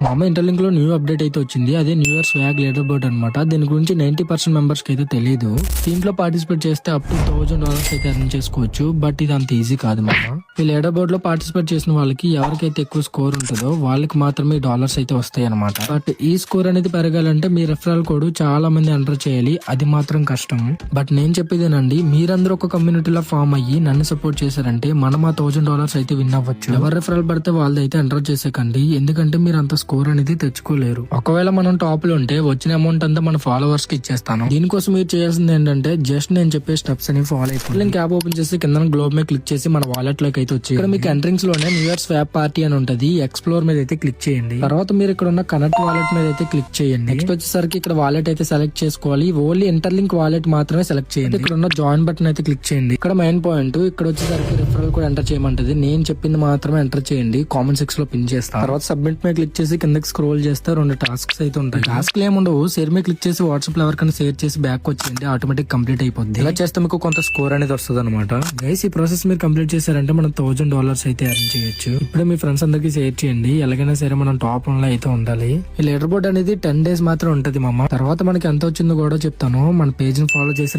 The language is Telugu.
మా అమ్మ ఇంటర్లింక్ లో న్యూ అప్డేట్ అయితే వచ్చింది. అదే new year swag leader board అనమాట. దీని గురించి 90% మెంబర్స్ కి అయితే తెలియదు. దీంట్లో పార్టిసిపేట్ చేస్తే అప్ టు $1000 అయితే ఎర్న్ చేసుకోవచ్చు. బట్ ఇది అంత ఈజీ కాదు మామ. ఈ లీడర్ బోర్డ్ లో పార్టిసిపేట్ చేసిన వాళ్ళకి ఎవరికైతే ఎక్కువ స్కోర్ ఉంటుందో వాళ్ళకి మాత్రమే డాలర్స్ అయితే వస్తాయి అనమాట. బట్ ఈ స్కోర్ అనేది పెరగాలంటే మీ రెఫరల్ కోడ్ చాలా మంది ఎంటర్ చేయాలి. అది మాత్రం కష్టం. బట్ నేను చెప్పేదేనండి, మీరందరూ ఒక కమ్యూనిటీలో ఫామ్ అయ్యి నన్ను సపోర్ట్ చేశారంటే మనం ఆ $1000 అయితే విన్ అవ్వచ్చు. ఎవరు రెఫరల్ పడితే వాళ్ళది అయితే ఎంటర్ చేసేకండి. ఎందుకంటే మీరు అంత స్కోర్ అనేది తెచ్చుకోలేరు. ఒకవేళ మనం టాప్ లో ఉంటే వచ్చిన అమౌంట్ అంతా మన ఫాలోవర్స్ కి ఇచ్చేస్తాను. దీనికోసం మీరు చేయాల్సింది ఏంటంటే జస్ట్ నేను చెప్పే స్టెప్స్ అని ఫాలో అయిపోయి లింక్ యాప్ ఓపెన్ చేసి కింద గ్లోబ్ మీద క్లిక్ చేసి మన వాలెట్ లోకి అయితే వచ్చి ఇక్కడ మీకు ఎంట్రింగ్స్ లోనే న్యూ ఇయర్ స్వాప్ పార్టీ అని ఉంటది. ఎక్స్ప్లోర్ మీద అయితే క్లిక్ చేయండి. తర్వాత మీరు ఇక్కడ ఉన్న కనెక్ట్ వాలెట్ మీద అయితే క్లిక్ చేయండి. నెక్స్ట్ వచ్చేసరికి ఇక్కడ వాలెట్ అయితే సెలెక్ట్ చేసుకోవాలి. ఓన్లీ ఇంటర్లింక్ వాలెట్ మాత్రమే సెలెక్ట్ చేయండి. ఇక్కడ ఉన్న జాయిన్ బటన్ అయితే క్లిక్ చేయండి. ఇక్కడ మెయిన్ పాయింట్ ఇక్కడ వచ్చేసరికి రిఫరల్ కూడా ఎంటర్ చేయమంటది. నేను చెప్పింది మాత్రమే ఎంటర్ చేయండి. కామెంట్ సెక్షన్ లో పిన్ చేస్తాను. తర్వాత సబ్మిట్ మీద క్లిక్ చేసి కిందకి స్క్రోల్ చేస్తే 2 టాస్క్స్ అయితే ఉంటాయి. టాస్క్ ఏముండవు, షేర్ మీద క్లిక్ చేసి వాట్సాప్ లో ఎవరికైనా షేర్ చేసి బ్యాక్ వచ్చేయండి. ఆటోమేటిక్ కంప్లీట్ అయిపోద్ది. ఇలా చేస్తే మీకు కొంత స్కోర్ అనేది వస్తుంది అనమాట. గైస్ ఈ ప్రాసెస్ మీరు కంప్లీట్ చేశారంటే మనం $1000 అయితే ఎర్న్ చేయొచ్చు. ఇప్పుడే మీ ఫ్రెండ్స్ అందరికి షేర్ చేయండి. ఎలాగైనా సరే మనం టాప్ లో అయితే ఉండాలి. ఈ లీడర్ బోర్డ్ అనేది 10 days మాత్రం ఉంటది మామ. తర్వాత మనకి ఎంత వచ్చిందో కూడా చెప్తాను. మన పేజ్ ని ఫాలో చేసి